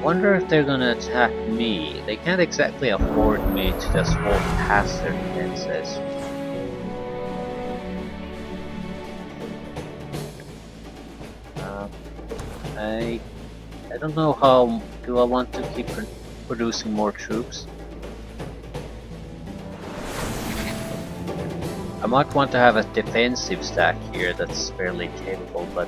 Wonder if they're gonna attack me. They can't exactly afford me to just walk past their defenses. I don't know how. Do I want to keep producing more troops? I might want to have a defensive stack here that's fairly capable, but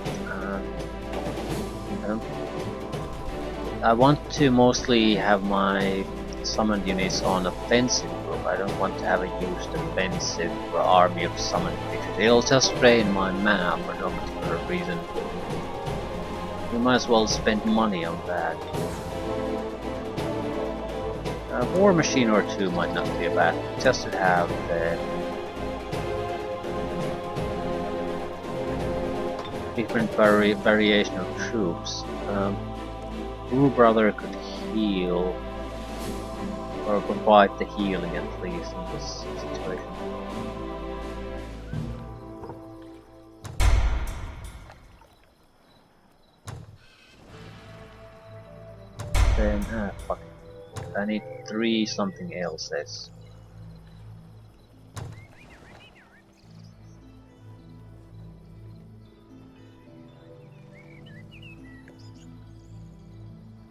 I want to mostly have my summoned units on offensive group. I don't want to have a huge defensive army of summoned creatures. It'll just drain my mana for no particular reason. We might as well spend money on that. A war machine or two might not be bad, just to have different variation of troops. Blue Brother could heal, or provide the healing at least in this situation. Then, fuck it. I need 3 something else's.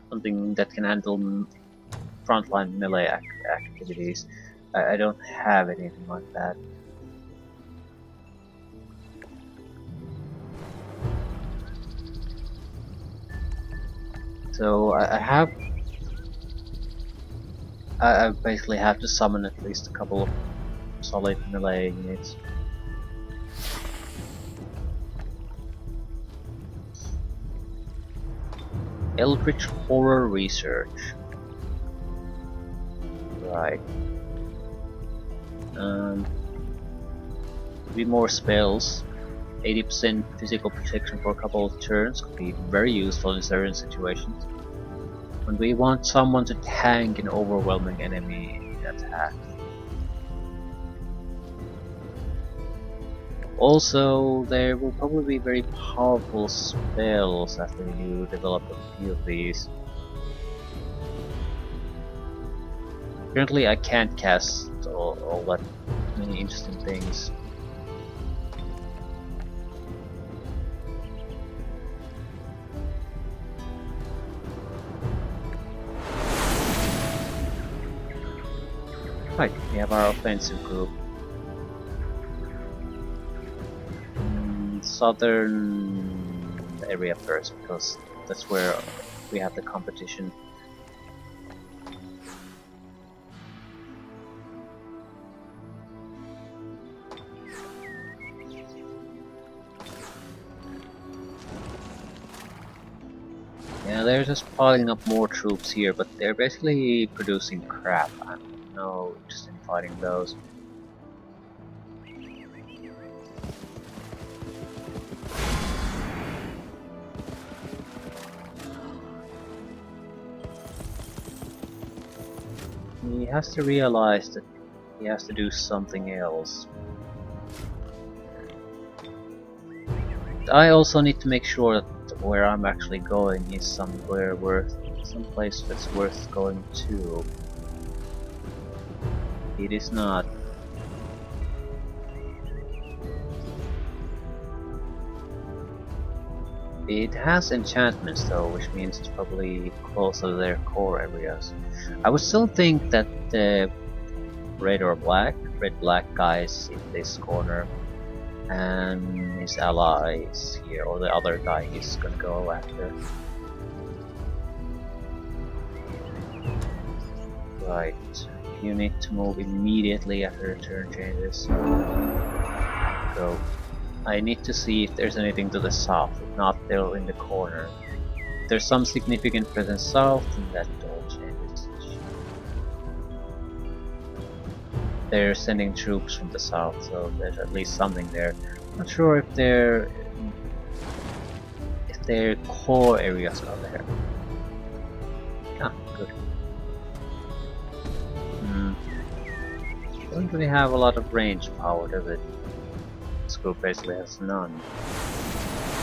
Something that can handle frontline melee activities. I don't have anything like that. So I basically have to summon at least a couple of solid melee units. Eldritch Horror Research. Right. Be more spells. 80% physical protection for a couple of turns could be very useful in certain situations. When we want someone to tank an overwhelming enemy attack. Also, there will probably be very powerful spells after you develop a few of these. Currently I can't cast all that many interesting things. Right, we have our offensive group. Southern area first, because that's where we have the competition. Yeah, they're just piling up more troops here, but they're basically producing crap. I'm no interest in fighting those. He has to realize that he has to do something else. I also need to make sure that where I'm actually going is someplace that's worth going to. It is not. It has enchantments though, which means it's probably close to their core areas. I would still think that the red black guys in this corner and his allies here, or the other guy he's gonna go after. Right, you need to move immediately after the turn changes. Go. I need to see if there's anything to the south, if not they're in the corner. If there's some significant presence south, then that all changes. They're sending troops from the south, so there's at least something there. Not sure if their core areas are there. Ah, good. Doesn't really have a lot of range power, does it? This group basically has none.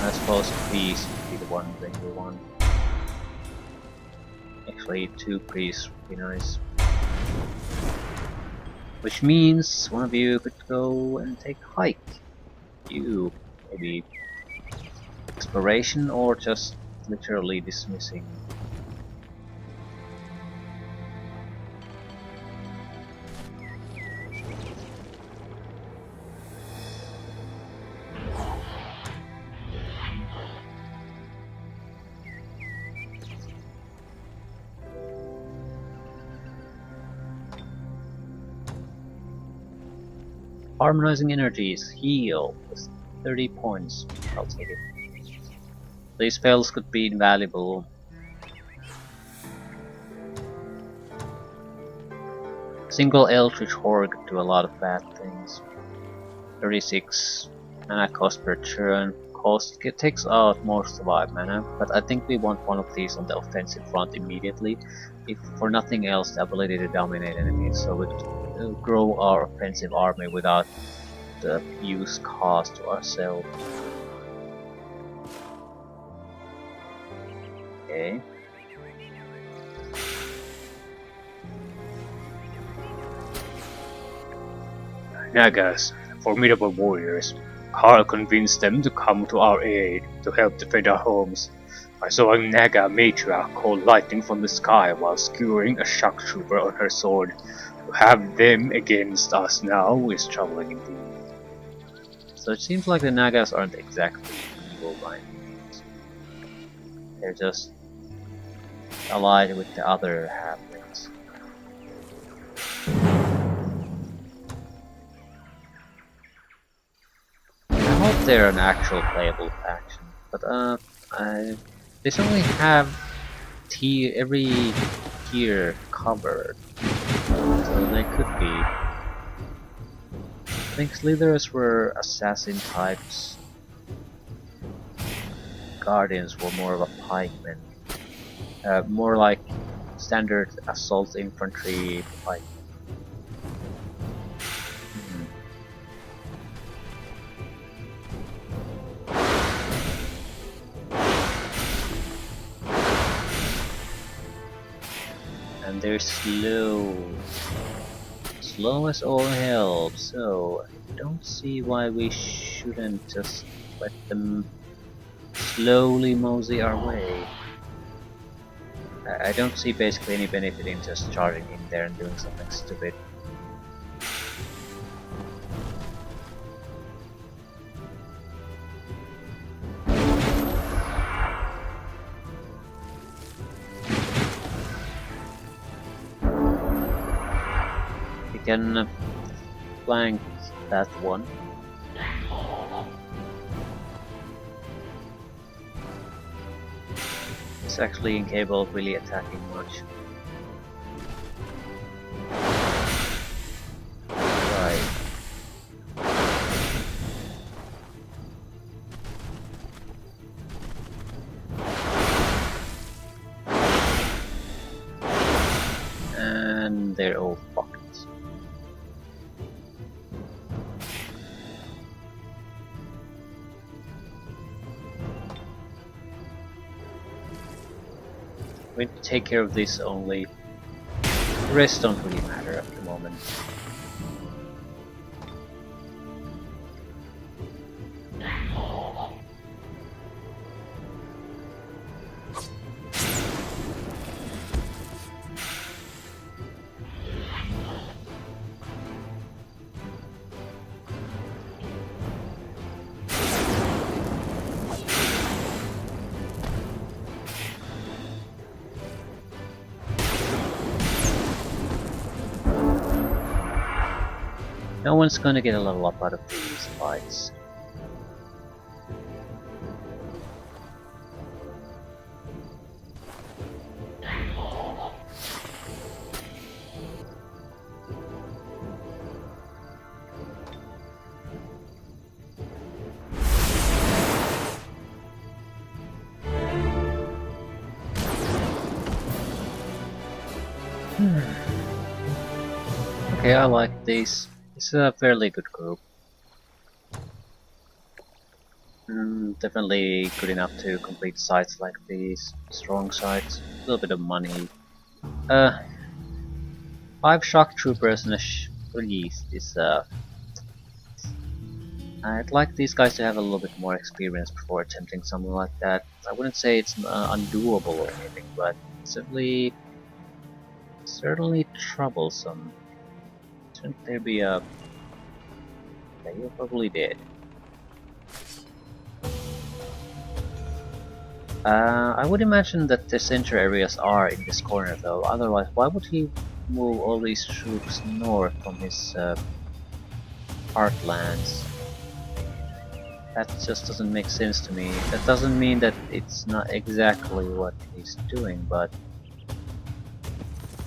I suppose peace would be the one thing we want. Actually, 2 priests would be nice. Which means one of you could go and take a hike. You, maybe exploration or just literally dismissing. Harmonizing energies, heal, with 30 points. I'll take it. These spells could be invaluable. Single Eldritch Horror could do a lot of bad things. 36 mana cost per turn. It takes out more survive mana, but I think we want one of these on the offensive front immediately, if for nothing else the ability to dominate enemies, so we could grow our offensive army without the use cost to ourselves. Okay. Nagas, formidable warriors. Carl convinced them to come to our aid to help defend our homes. I saw a Naga matriarch call lightning from the sky while skewering a shock trooper on her sword. To have them against us now is troubling indeed. So it seems like the Nagas aren't exactly evil by any means. They're just allied with the other halflings. I hope they're an actual playable faction, but they certainly have every tier covered, so they could be. I think Slitherers were assassin types. Guardians were more of a pikeman. More like standard assault infantry pikemen. And they're slow. Slow as all hell, so I don't see why we shouldn't just let them slowly mosey our way. I don't see basically any benefit in just charging in there and doing something stupid. We can flank that one. It's actually incapable of really attacking much. Right. And they're all fucked. We need to take care of this only. The rest don't really matter at the moment. No one's gonna get a level up out of these fights. Okay, I like these. It's a fairly good group. Definitely good enough to complete sites like these. Strong sites, a little bit of money, Uh, 5 shock troopers and a priest is I'd like these guys to have a little bit more experience before attempting something like that. I wouldn't say it's undoable or anything, but certainly troublesome. Shouldn't there be a... Yeah, you're probably dead. I would imagine that the center areas are in this corner though, otherwise why would he move all these troops north from his heartlands? That just doesn't make sense to me. That doesn't mean that it's not exactly what he's doing, but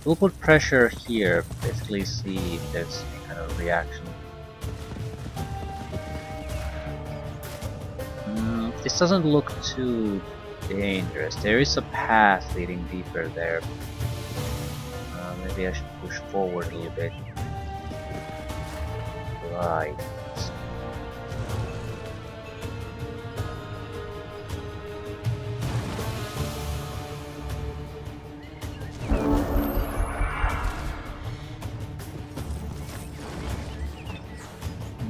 we'll put pressure here, basically see if there's any kind of reaction. This doesn't look too dangerous. There is a path leading deeper there. Maybe I should push forward a little bit. Right.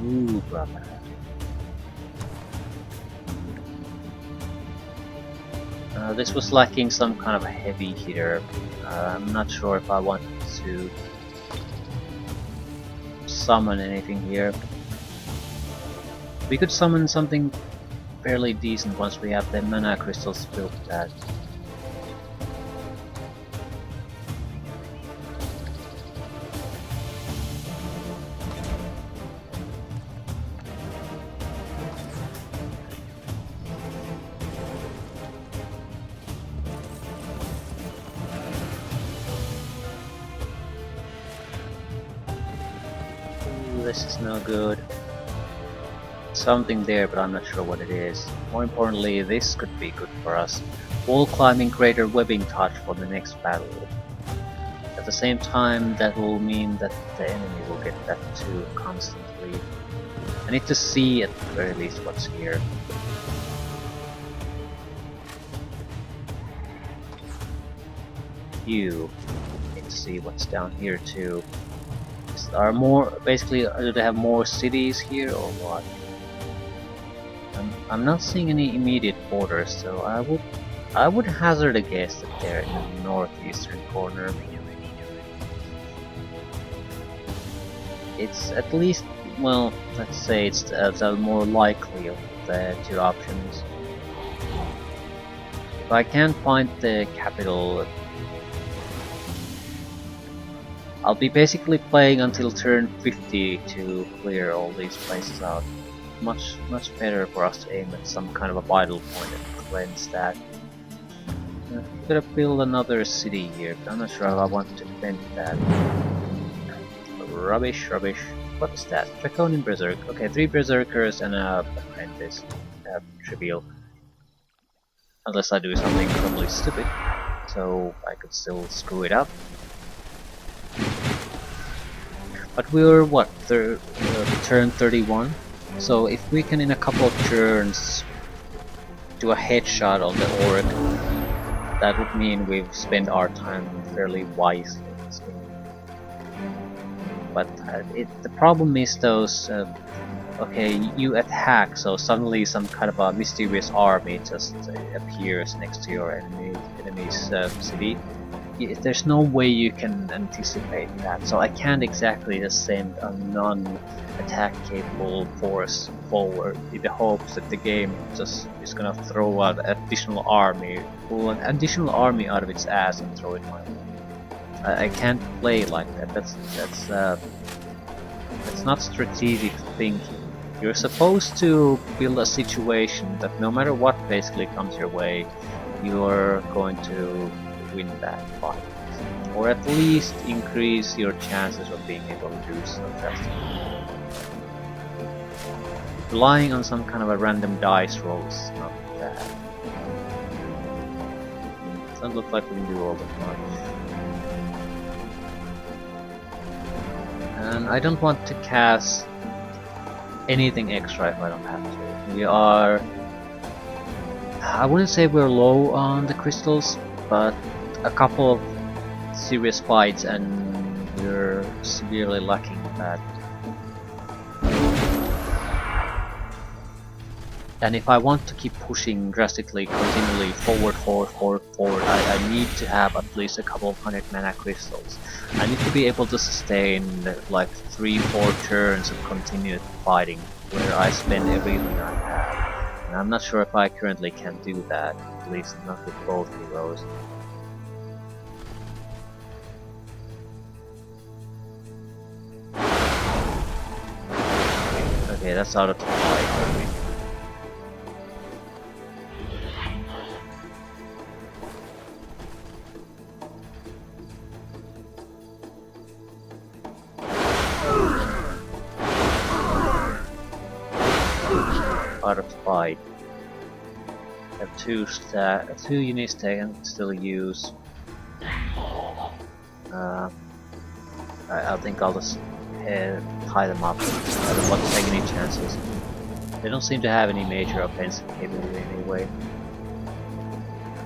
Ooh, brother. This was lacking some kind of a heavy hitter. I'm not sure if I want to summon anything here. We could summon something fairly decent once we have the mana crystals built that. This is no good. Something there, but I'm not sure what it is. More importantly, this could be good for us. Wall climbing greater webbing touch for the next battle. At the same time, that will mean that the enemy will get that too constantly. I need to see at the very least what's here. You need to see what's down here too. Are more basically, do they have more cities here or what? I'm not seeing any immediate borders, so I would hazard a guess that they're in the northeastern corner. It's at least, well, let's say it's the more likely of the two options. If I can't find the capital, I'll be basically playing until turn 50 to clear all these places out. Much better for us to aim at some kind of a vital point and cleanse that. I'm gonna build another city here, but I'm not sure how I want to defend that. Rubbish. What is that? Draconian Berserk. Okay, 3 Berserkers and a apprentice. Trivial. Unless I do something incredibly stupid. So I could still screw it up. But we're what, turn 31? So if we can in a couple of turns do a headshot on the orc, that would mean we've spent our time fairly wisely. But the problem is those, okay, you attack, so suddenly some kind of a mysterious army just appears next to your enemy's city. There's no way you can anticipate that, so I can't exactly just send a non-attack capable force forward in the hopes that the game just is gonna throw out an additional army, pull an additional army out of its ass and throw it my way. I can't play like that. That's not strategic thinking. You're supposed to build a situation that no matter what basically comes your way, you're going to win that fight, or at least increase your chances of being able to do so. Relying on some kind of a random dice roll is not bad. Doesn't look like we can do all that much. And I don't want to cast anything extra if I don't have to. We are... I wouldn't say we're low on the crystals, but a couple of serious fights, and we're severely lacking that. And if I want to keep pushing drastically, continually forward, I need to have at least a couple of hundred mana crystals. I need to be able to sustain like 3-4 turns of continued fighting, where I spend everything I have. And I'm not sure if I currently can do that, at least not with both heroes. Okay, that's out of the fight. Out of the fight. I have two units I can still use. I think I'll just tie them up. I don't want to take any chances. They don't seem to have any major offensive capability anyway.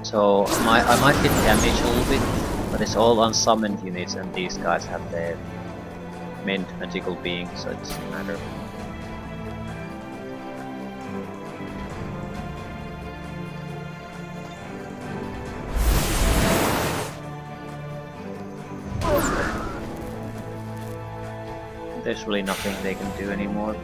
So I might get damaged a little bit, but it's all unsummoned units, and these guys have their mint magical being, so it doesn't matter. There's really nothing they can do anymore.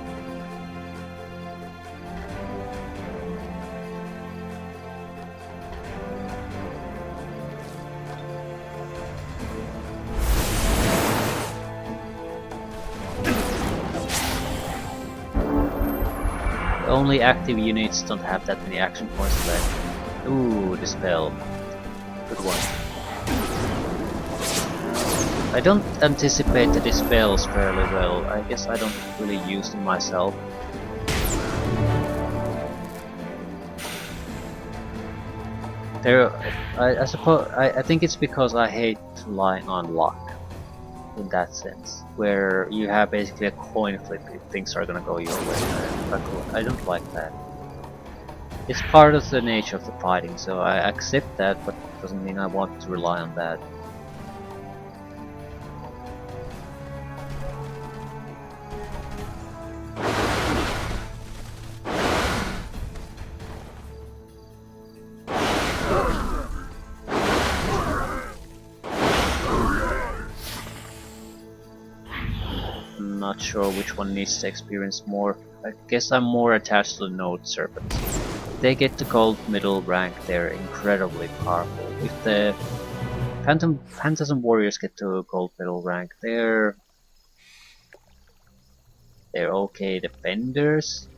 The only active units don't have that many action points left. Ooh, Dispel. Good one. I don't anticipate the Dispels fairly well. I guess I don't really use them myself. I suppose I think it's because I hate relying on luck in that sense, where you have basically a coin flip if things are gonna go your way. I don't like that. It's part of the nature of the fighting, so I accept that, but it doesn't mean I want to rely on that. Not sure which one needs to experience more. I guess I'm more attached to the Node Serpents. If they get to gold middle rank, they're incredibly powerful. If the Phantasm Warriors get to gold middle rank, they're okay defenders.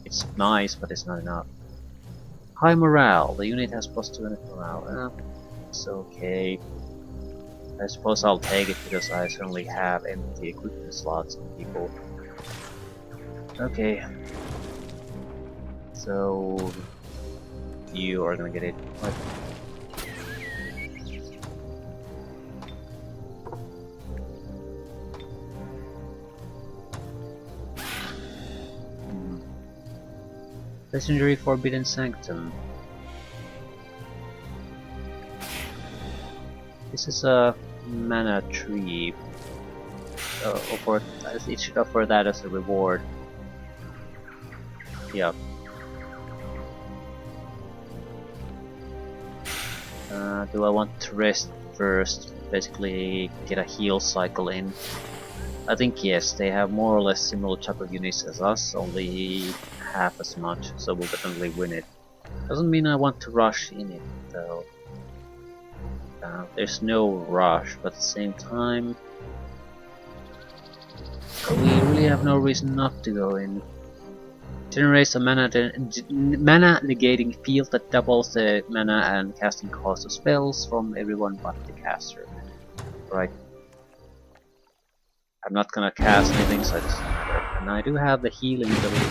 It's nice, but it's not enough. High morale. The unit has +2 morale. It's okay. I suppose I'll take it because I certainly have empty equipment slots on people. Okay. So you are gonna get it. What? Legendary Forbidden Sanctum. This is a mana tree. It should offer that as a reward. Yeah. Do I want to rest first? Basically get a heal cycle in. I think yes, they have more or less similar type of units as us, only half as much, so we'll definitely win it. Doesn't mean I want to rush in it though. There's no rush, but at the same time, we really have no reason not to go in. Generates a mana negating field that doubles the mana and casting cost of spells from everyone but the caster. Right. I'm not gonna cast anything, so it doesn't matter. And I do have the healing ability.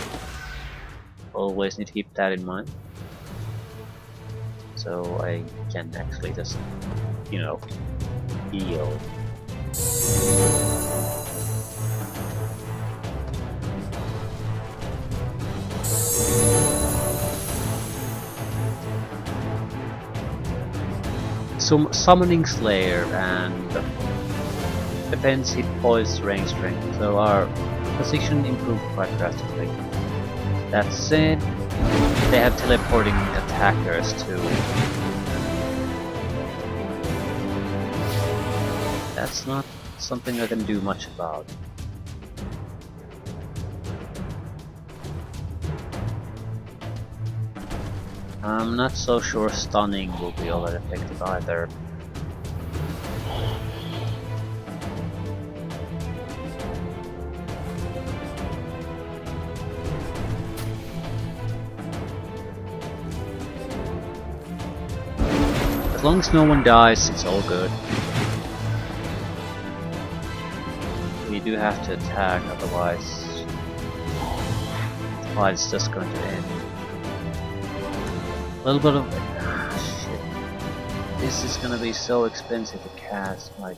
Always need to keep that in mind. So I can actually just, you know, heal. summoning Slayer and defense, hit points, range strength, so our position improved quite drastically. That said, they have teleporting attackers too. That's not something I can do much about. I'm not so sure stunning will be all that effective either. As long as no one dies, it's all good. We do have to attack, otherwise the fight is just going to end. A little bit of... shit. This is gonna be so expensive to cast, like...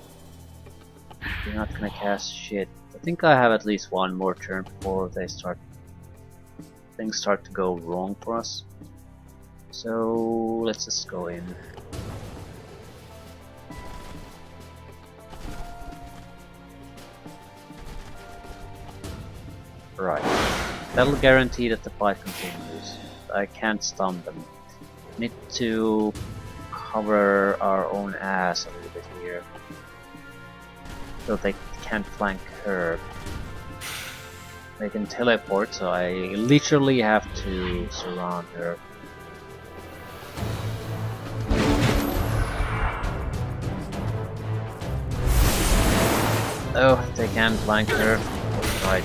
You're not gonna cast shit. I think I have at least one more turn before things start to go wrong for us. So let's just go in. Right. That'll guarantee that the fight continues. I can't stun them. Need to cover our own ass a little bit here, so they can't flank her. They can teleport, so I literally have to surround her. Oh, they can flank her. Right.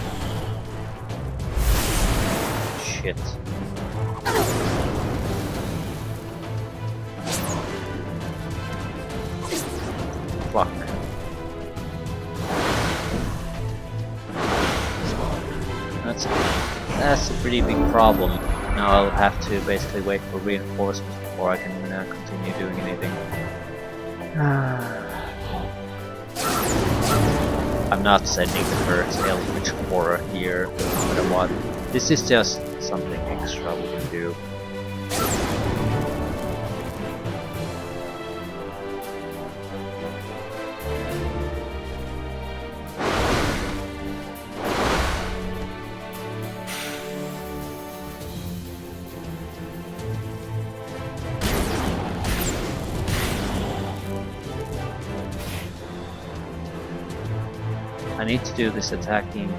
Shit. Fuck. That's a pretty big problem. Now I'll have to basically wait for reinforcements before I can continue doing anything. I'm not sending the first Eldritch Horror here, no matter what. This is just something extra we can do. I need to do this attacking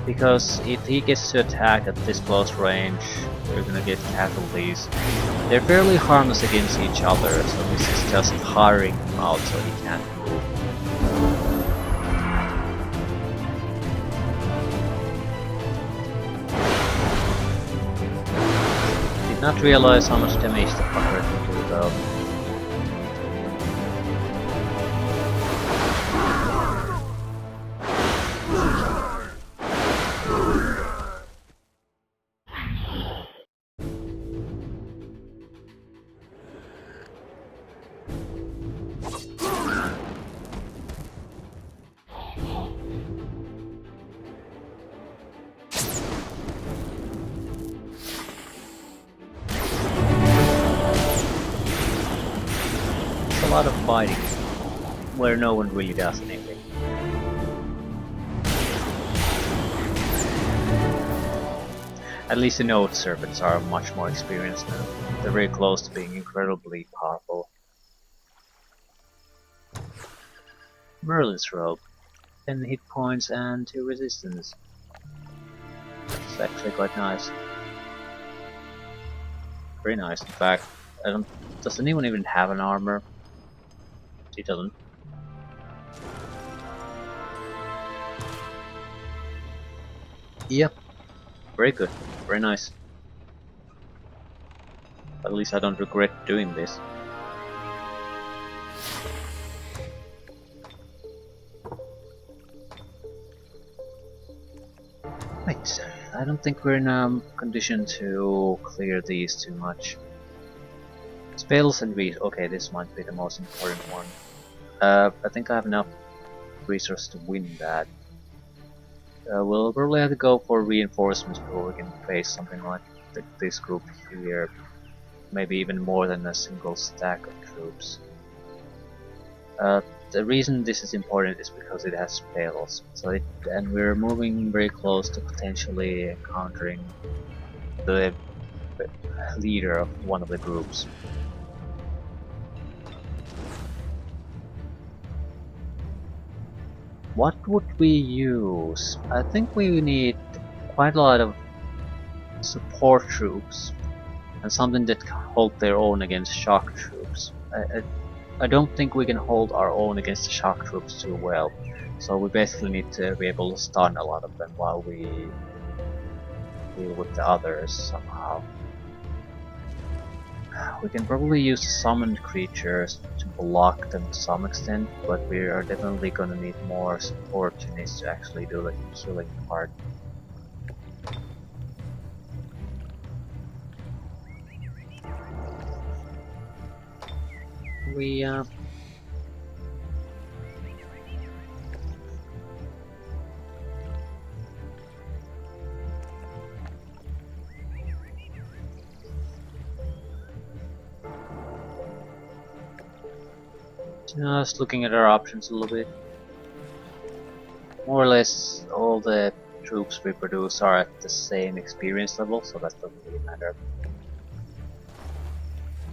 because if he gets to attack at this close range, we're gonna get casualties. They're fairly harmless against each other, so this is just tiring him out so he can't move. Did not realize how much damage the fucker can do though. A lot of fighting where no one really does anything. At least the node servants are much more experienced now. They're very close to being incredibly powerful. Merlin's robe. 10 hit points and 2 resistance. It's actually quite nice. Very nice, in fact. Does anyone even have an armor? He doesn't. Yep. Very good. Very nice. At least I don't regret doing this. Right. I don't think we're in a condition to clear these too much. Spells and okay, this might be the most important one. I think I have enough resources to win that. We'll probably have to go for reinforcements before we can face something like this group here. Maybe even more than a single stack of troops. The reason this is important is because it has spells, and we're moving very close to potentially encountering the leader of one of the groups. What would we use? I think we need quite a lot of support troops and something that can hold their own against shock troops. I don't think we can hold our own against the shock troops too well, so we basically need to be able to stun a lot of them while we deal with the others somehow. We can probably use summoned creatures to block them to some extent, but we are definitely gonna need more support units to actually do the killing part. We just looking at our options a little bit. More or less all the troops we produce are at the same experience level, so that doesn't really matter.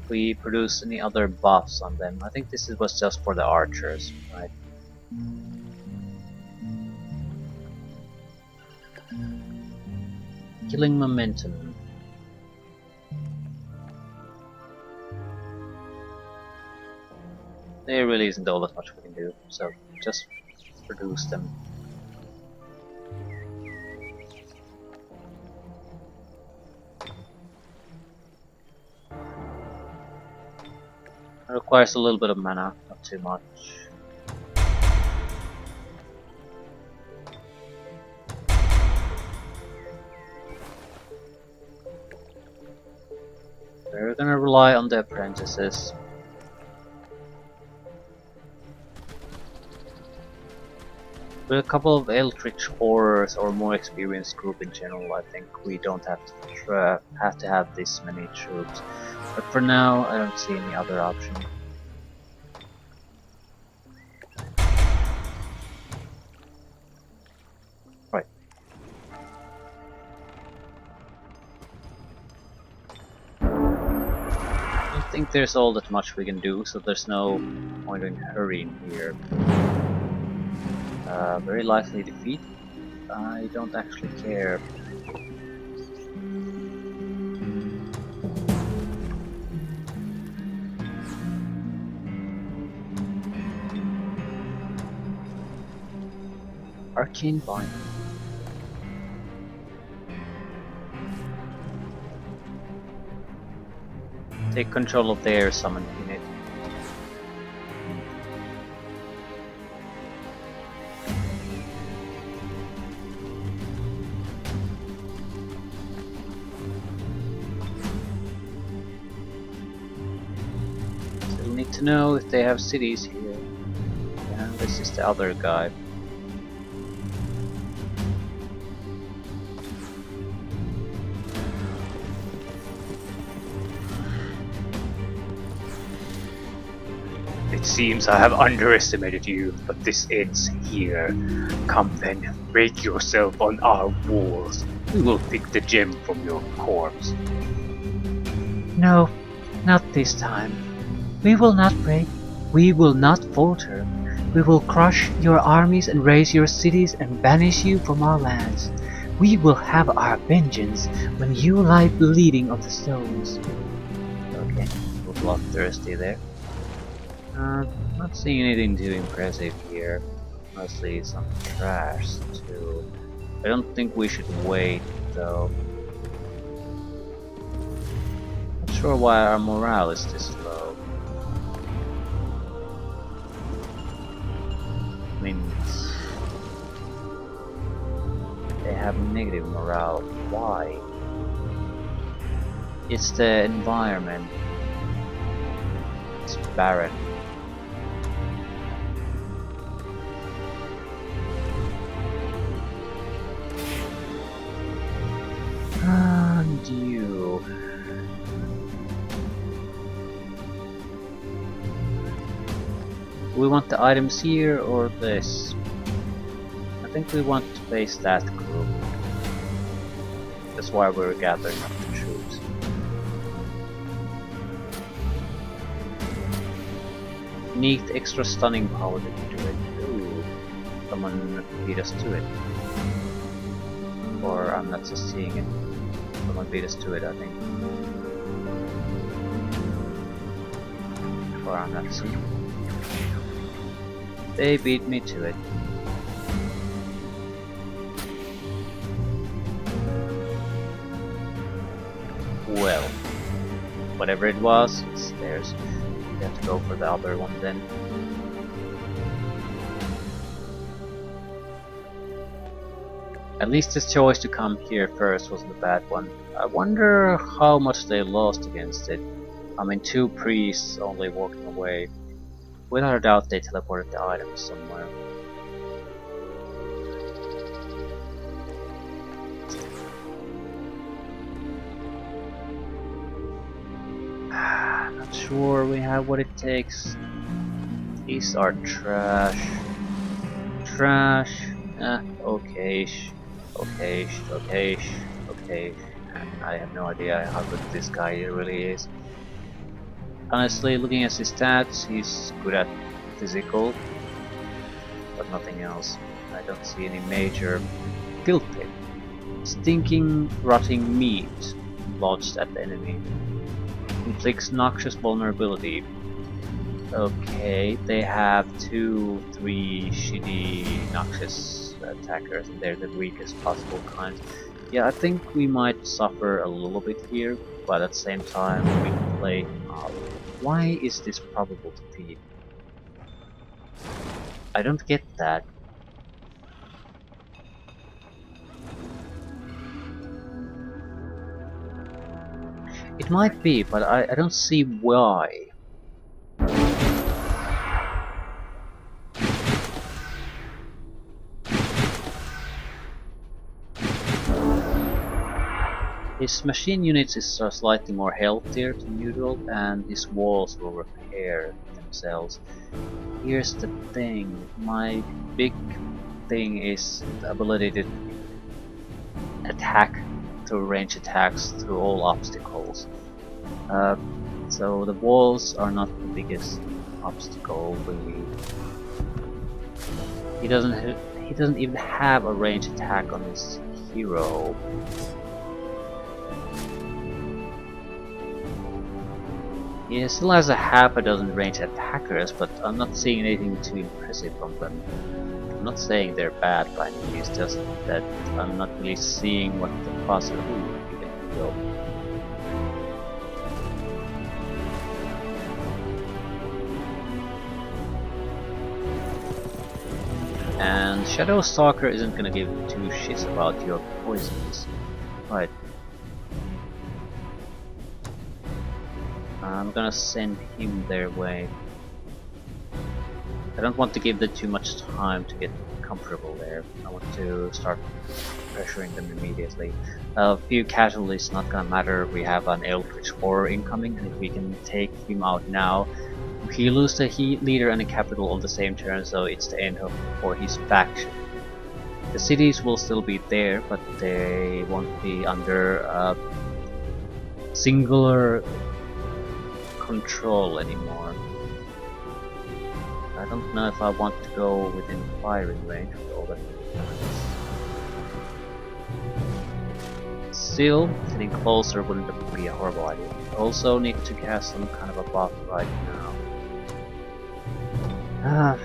If we produce any other buffs on them, I think this was just for the archers, right? Killing momentum. There really isn't all that much we can do, so just produce them. It requires a little bit of mana, not too much. We're gonna rely on the apprentices. With a couple of Eldritch Horrors or more experienced group in general, I think we don't have to have this many troops. But for now, I don't see any other option. Right. I don't think there's all that much we can do, so there's no point in hurrying here. Very likely defeat. I don't actually care. Arcane Bind. Take control of their summoned unit. Still need to know if they have cities here. Yeah, this is the other guy. It seems I have underestimated you, but this ends here. Come then, break yourself on our walls. We will pick the gem from your corpse. No, not this time. We will not break. We will not falter. We will crush your armies and raze your cities and banish you from our lands. We will have our vengeance when you lie bleeding on the stones. Okay, a lot thirsty there. Not seeing anything too impressive here. Mostly some trash too. I don't think we should wait though. Not sure why our morale is this low. I mean, they have negative morale. Why? It's the environment. It's barren. and you. Do we want the items here or this? I think we want to face that group. That's why we're gathering up the troops. Need extra stunning power to do it. Ooh, someone beat us to it. Or I'm not just seeing it. Someone beat us to it, I think. Or I'm not seeing it. They beat me to it. Well, whatever it was, it's theirs. We have to go for the other one then. At least this choice to come here first wasn't a bad one. I wonder how much they lost against it. I mean, 2 priests only walking away. Without a doubt they teleported the items somewhere. Not sure we have what it takes. These are trash. Trash. Okay-ish. Okay-ish. Okay-ish. Okay. I have no idea how good this guy really is. Honestly, looking at his stats, he's good at physical, but nothing else. I don't see any major guilt pit. Stinking, rotting meat lodged at the enemy. Inflicts noxious vulnerability. Okay, they have 2, 3 shitty, noxious attackers, and they're the weakest possible kind. Yeah, I think we might suffer a little bit here, but at the same time we can play out. Why is this probable defeat? I don't get that. It might be, but I don't see why. His machine units is slightly more healthier than usual, and his walls will repair themselves. Here's the thing, my big thing is the ability to attack through range attacks through all obstacles. So the walls are not the biggest obstacle really. He doesn't even have a range attack on his hero. He still has a half a dozen ranged attackers, but I'm not seeing anything too impressive from them. I'm not saying they're bad by any means, just that I'm not really seeing what the possible you can go. And Shadow Stalker isn't gonna give 2 shits about your poisons. Right. I'm gonna send him their way. I don't want to give them too much time to get comfortable there. I want to start pressuring them immediately. A few casualties not gonna matter. We have an Eldritch Horror incoming, and if we can take him out now, he loses the leader and the capital on the same turn, so it's the end for his faction. The cities will still be there, but they won't be under singular control anymore. I don't know if I want to go within firing range with all that. Still, getting closer wouldn't be a horrible idea. Also need to cast some kind of a buff right now.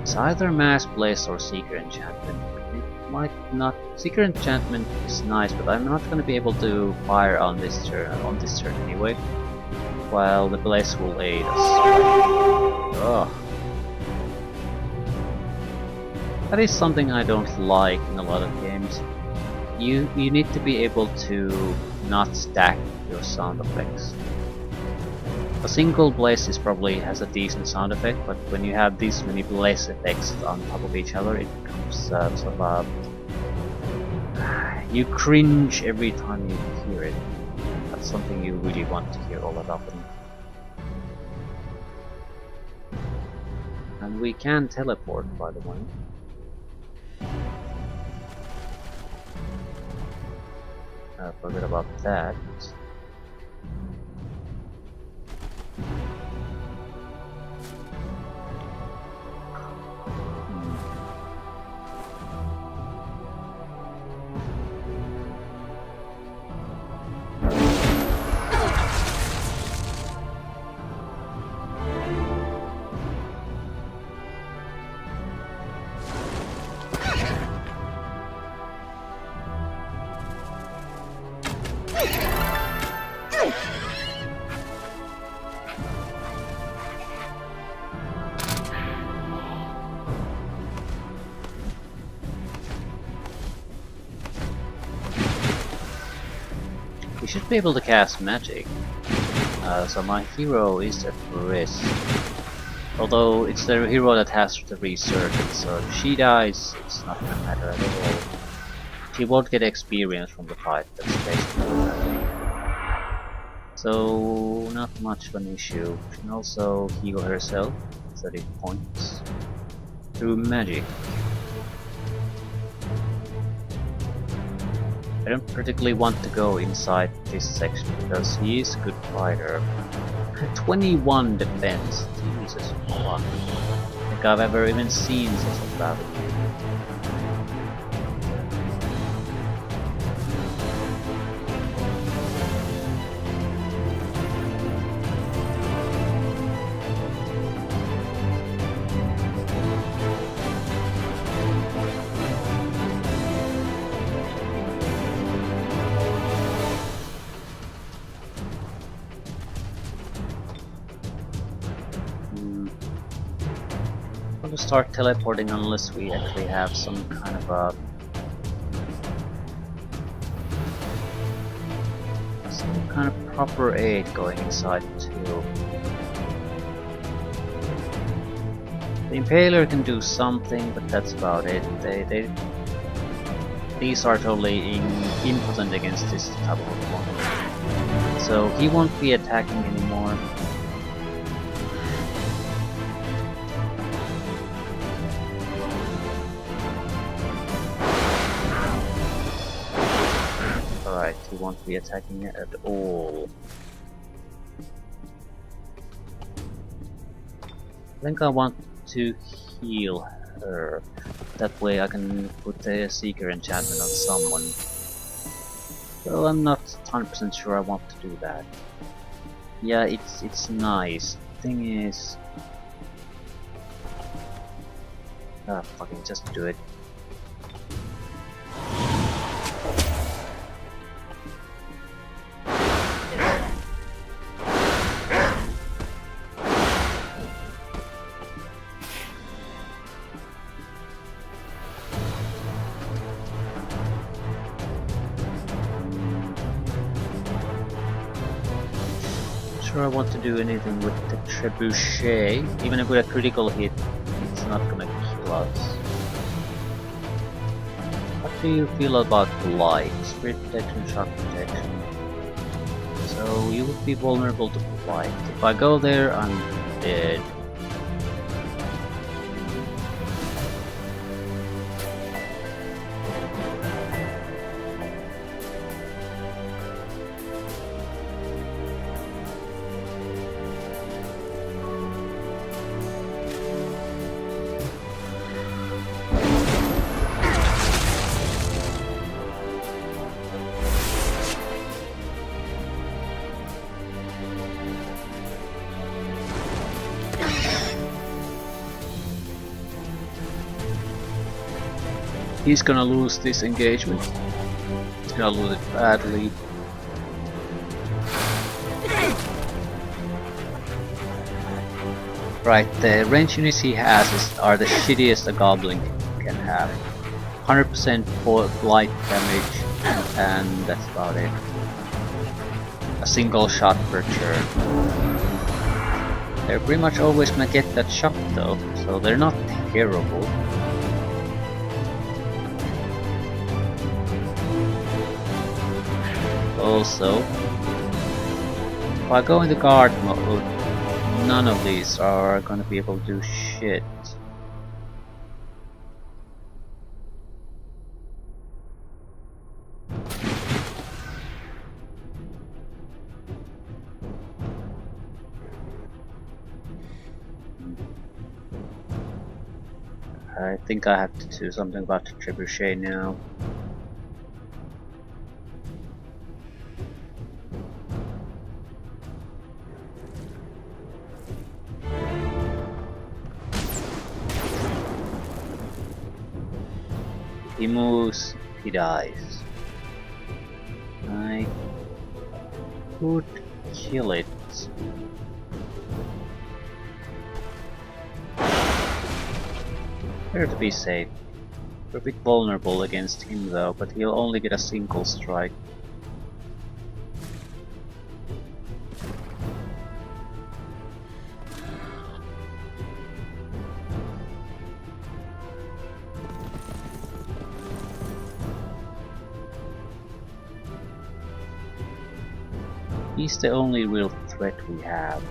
It's either Mass Blaze or Seeker Enchantment. It might not. Seeker Enchantment is nice, but I'm not going to be able to fire on this turn anyway. While the Blaze will aid us. Ugh. That is something I don't like in a lot of games. You need to be able to not stack your sound effects. A single blaze probably has a decent sound effect, but when you have these many blaze effects on top of each other, it becomes sort of You cringe every time you hear it. That's something you really want to hear all that often. And we can teleport, by the way. Forget about that. We should be able to cast magic, so my hero is at risk. Although it's the hero that has the resurgence, so if she dies, it's not gonna matter at all. She won't get experience from the fight, that's basically it. So, not much of an issue. She can also heal herself, 30 points, through magic. I don't particularly want to go inside this section because he is a good fighter. 21 defense, Jesus, I think I've ever even seen such a battle. To start teleporting unless we actually have some kind of a proper aid going inside too. The Impaler can do something, but that's about it. These are totally impotent against this type of opponent. So he won't be attacking anymore. Alright, he won't be attacking it at all. I think I want to heal her. That way I can put the Seeker enchantment on someone. Well, I'm not 100% sure I want to do that. Yeah, it's nice. Thing is... fucking just do it. Sure I want to do anything with the trebuchet. Even if with a critical hit, it's not gonna kill us. What do you feel about light? Spirit protection, shock protection. So you would be vulnerable to light. If I go there, I'm dead. He's gonna lose this engagement. He's gonna lose it badly. Right, the range units he has are the shittiest a goblin can have. 100% for light damage, and that's about it. A single shot per turn. They're pretty much always gonna get that shot though, so they're not terrible. Also, if I go into guard mode, none of these are gonna be able to do shit. I think I have to do something about the trebuchet now. He moves, he dies. I could kill it. Better to be safe. We're a bit vulnerable against him though, but he'll only get a single strike. He's the only real threat we have.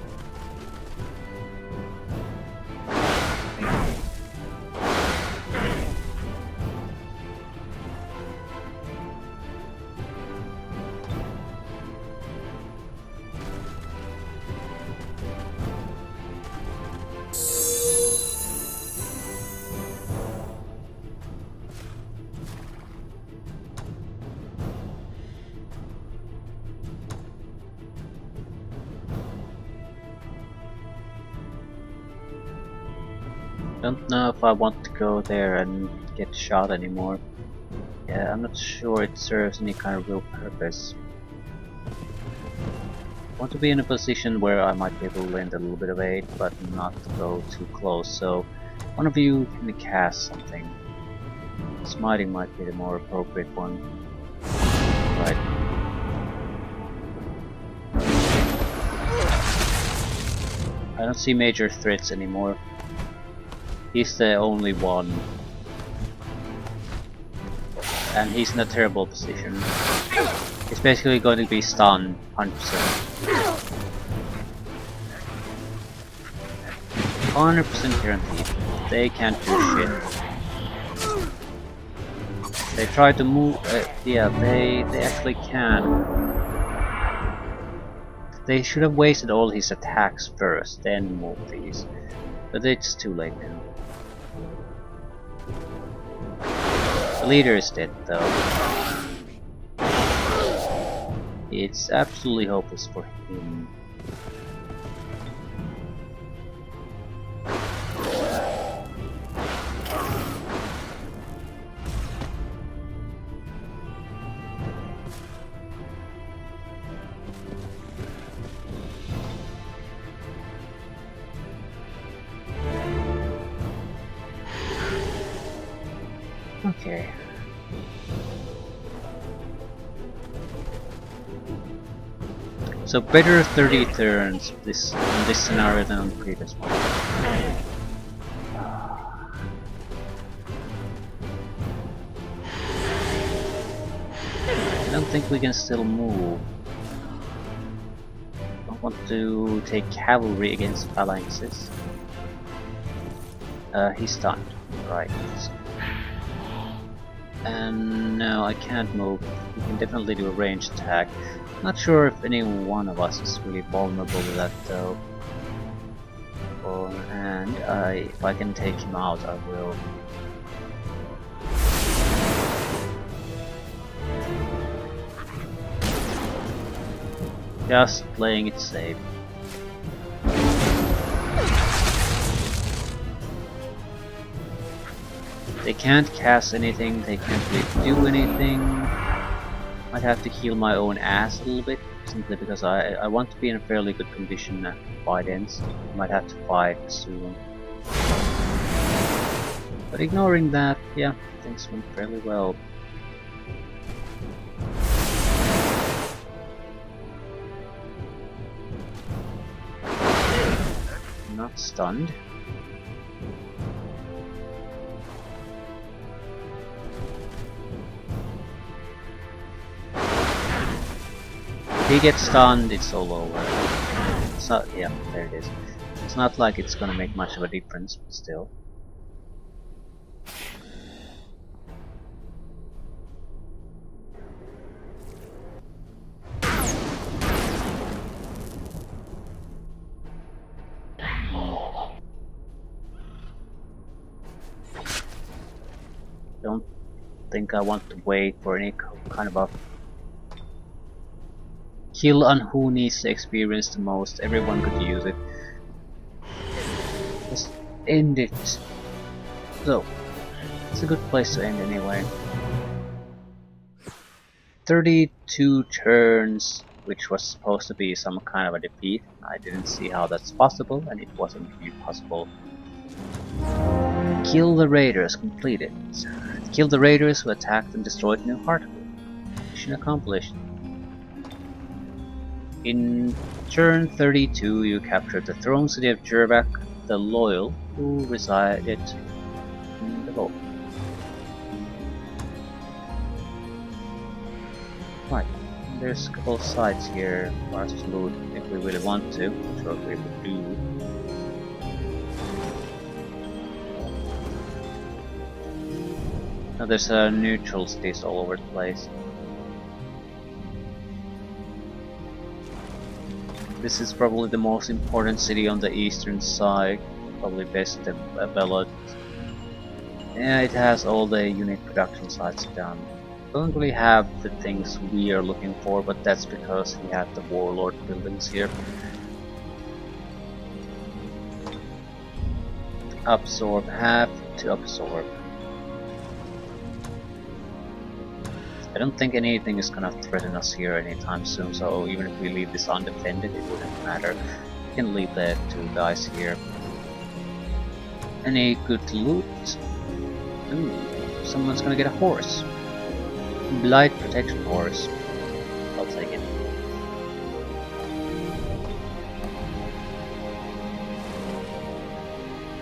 Don't know if I want to go there and get shot anymore. Yeah, I'm not sure it serves any kind of real purpose. I want to be in a position where I might be able to lend a little bit of aid, but not go too close, so one of you can cast something. Smiting might be the more appropriate one. Right. I don't see major threats anymore. He's the only one. And he's in a terrible position. He's basically going to be stunned 100%. 100% guaranteed. They can't do shit. They try to move, yeah, they actually can. They should have wasted all his attacks first, then move these. But it's too late now. The leader is dead though. It's absolutely hopeless for him. Okay. So better 30 turns in this scenario than on the previous one. I don't think we can still move. I don't want to take cavalry against phalanxes. He's stunned. Right. And no, I can't move. We can definitely do a ranged attack. Not sure if any one of us is really vulnerable to that though. And if I can take him out, I will. Just playing it safe. They can't cast anything, they can't really do anything. Might have to heal my own ass a little bit, simply because I want to be in a fairly good condition after the fight ends. Might have to fight soon. But ignoring that, yeah, things went fairly well. Not stunned. he gets stunned, it's all over. It's not, yeah, there it is. It's not like it's gonna make much of a difference, but still. Don't think I want to wait for any kind of a kill on who needs the experience the most. Everyone could use it. Just end it. So, it's a good place to end anyway. 32 turns, which was supposed to be some kind of a defeat. I didn't see how that's possible, and it wasn't really possible. Kill the raiders completed. Kill the raiders who attacked and destroyed New Heartwood. Mission accomplished. In turn 32, you captured the throne city of Jurvak the Loyal, who resided in the vault. Right, there's a couple of sites here for us to loot if we really want to, which we would do. Now there's neutral cities all over the place. This is probably the most important city on the eastern side, probably best developed. Yeah, it has all the unit production sites done. Doesn't really have the things we are looking for, but that's because we have the warlord buildings here. Absorb, have to absorb. I don't think anything is gonna threaten us here anytime soon, so even if we leave this undefended, it wouldn't matter. We can leave the two guys here. Any good loot? Ooh, someone's gonna get a horse. Blight protection horse. I'll take it.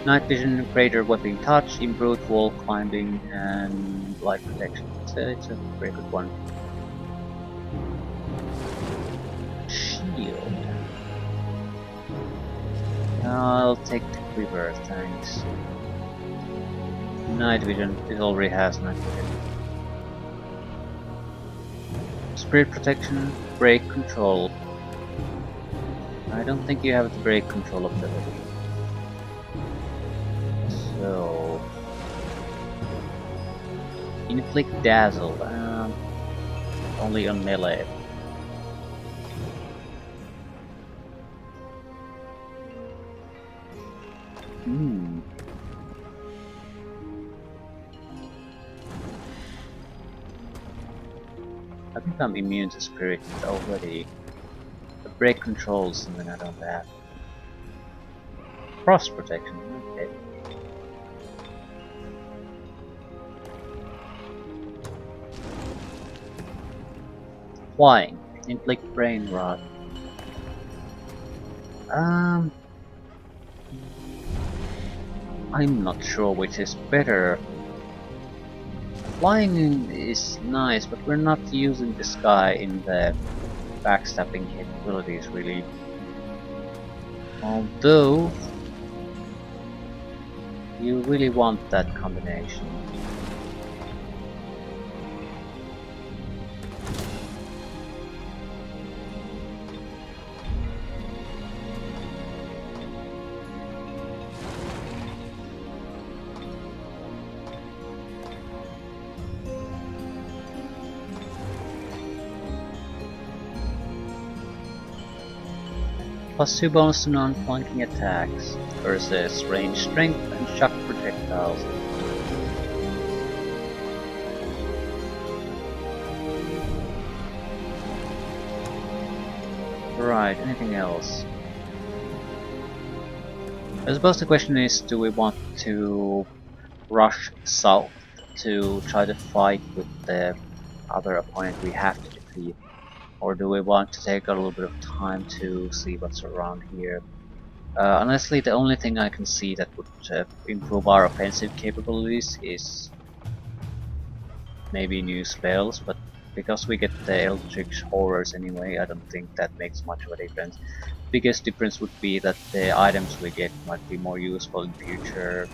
Night vision, greater weapon touch, improved wall climbing, and light protection. It's a very good one. Shield. I'll take the quiver, thanks. Night vision. It already has night vision. Spirit protection, brake control. I don't think you have the brake control ability. So, inflict dazzle, only on melee. I think I'm immune to spirit already. The brake controls something I don't have. Frost protection, okay. Flying, inflict brain rot. I'm not sure which is better. Flying is nice, but we're not using the sky in the backstabbing capabilities really. Although you really want that combination. Plus 2 bonus to non-flanking attacks versus range strength and shock projectiles. Right, anything else? I suppose the question is, do we want to rush south to try to fight with the other opponent we have to defeat? Or do we want to take a little bit of time to see what's around here? Honestly, the only thing I can see that would improve our offensive capabilities is maybe new spells, but because we get the Eldritch Horrors anyway, I don't think that makes much of a difference. Biggest difference would be that the items we get might be more useful in future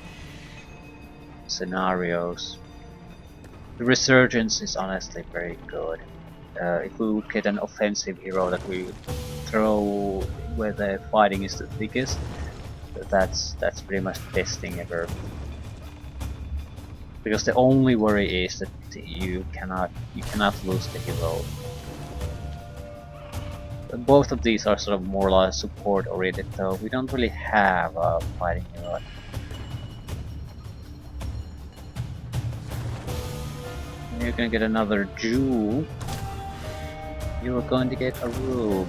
scenarios. The Resurgence is honestly very good. If we would get an offensive hero that we throw where the fighting is the thickest, that's pretty much the best thing ever. Because the only worry is that you cannot lose the hero. Both of these are sort of more like support oriented, though we don't really have a fighting hero. You're gonna get another jewel. You're going to get a room.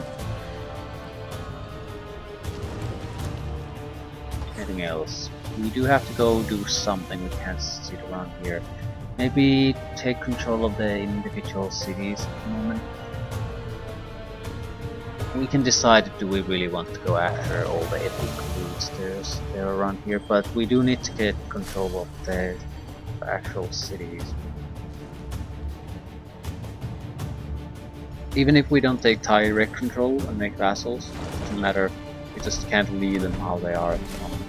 Anything else? We do have to go do something, we can't sit around here. Maybe take control of the individual cities at the moment. We can decide, do we really want to go after all the epic routes there around here, but we do need to get control of the actual cities. Even if we don't take direct control and make vassals, it doesn't matter, we just can't leave them how they are at the moment.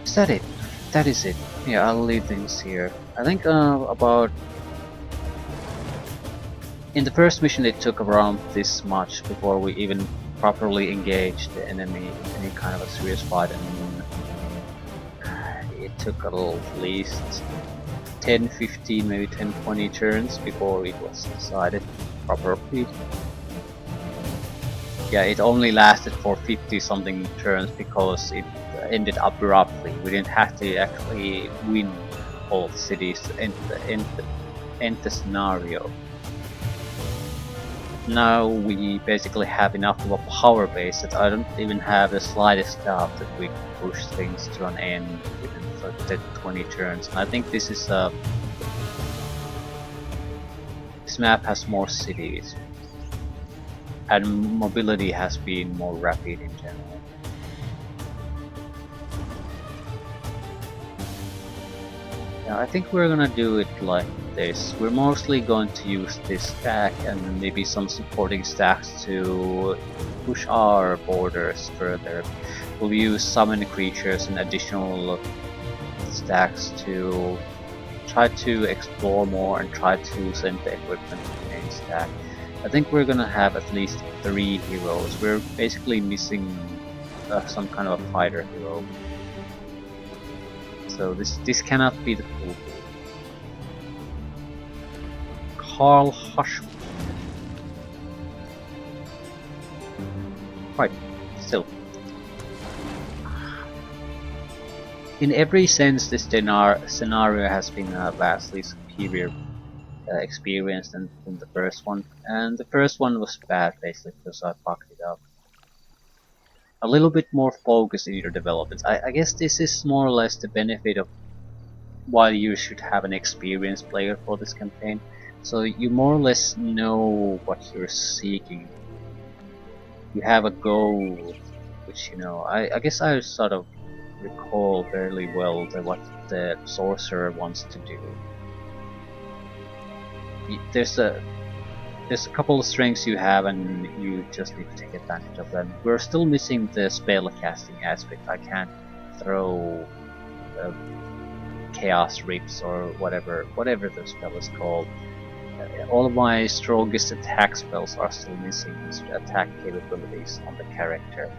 Is that it? That is it. Yeah, I'll leave things here. I think about... In the first mission it took around this much before we even properly engaged the enemy in any kind of a serious fight, and it took at least 10, 15, maybe 10, 20 turns before it was decided properly. Yeah, it only lasted for 50 something turns because it ended abruptly. We didn't have to actually win all cities to end the scenario. Now we basically have enough of a power base that I don't even have the slightest doubt that we can push things to an end within 20 turns. And I think this is this map has more cities, and mobility has been more rapid in general. Yeah, I think we're gonna do it like this. We're mostly going to use this stack and maybe some supporting stacks to push our borders further. We'll use summon creatures and additional stacks to try to explore more and try to send the equipment to the main stack. I think we're gonna have at least 3 heroes. We're basically missing some kind of a fighter hero. So this cannot be the full. Carl Hush. Right, still. In every sense, this scenario has been a vastly superior experience than the first one, and the first one was bad basically because I fucked it up. A little bit more focus in your developments. I guess this is more or less the benefit of why you should have an experienced player for this campaign. So you more or less know what you're seeking. You have a goal, which I guess I sort of recall fairly well what the sorcerer wants to do. There's a couple of strengths you have, and you just need to take advantage of them. We're still missing the spell casting aspect. I can't throw chaos rips or whatever the spell is called. All of my strongest attack spells are still missing attack capabilities on the character.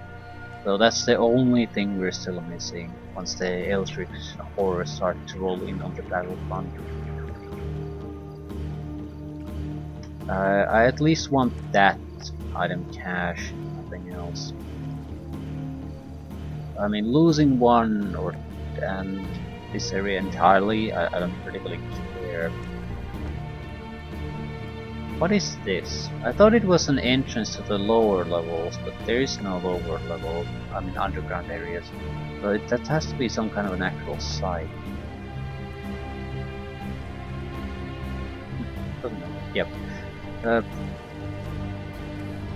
So that's the only thing we're still missing once the Eldritch Horrors start to roll in on the battlefront. I at least want that item cache, nothing else. I mean, losing one and this area entirely, I don't particularly care. What is this? I thought it was an entrance to the lower levels, but there is no lower level, I mean underground areas. So that has to be some kind of an actual site. Yep.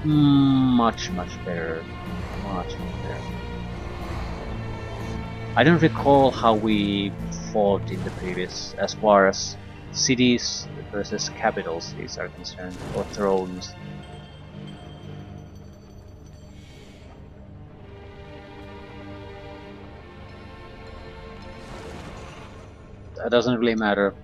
Much better. Much better. I don't recall how we fought in the previous, as far as cities versus capital cities are concerned, or thrones. That doesn't really matter.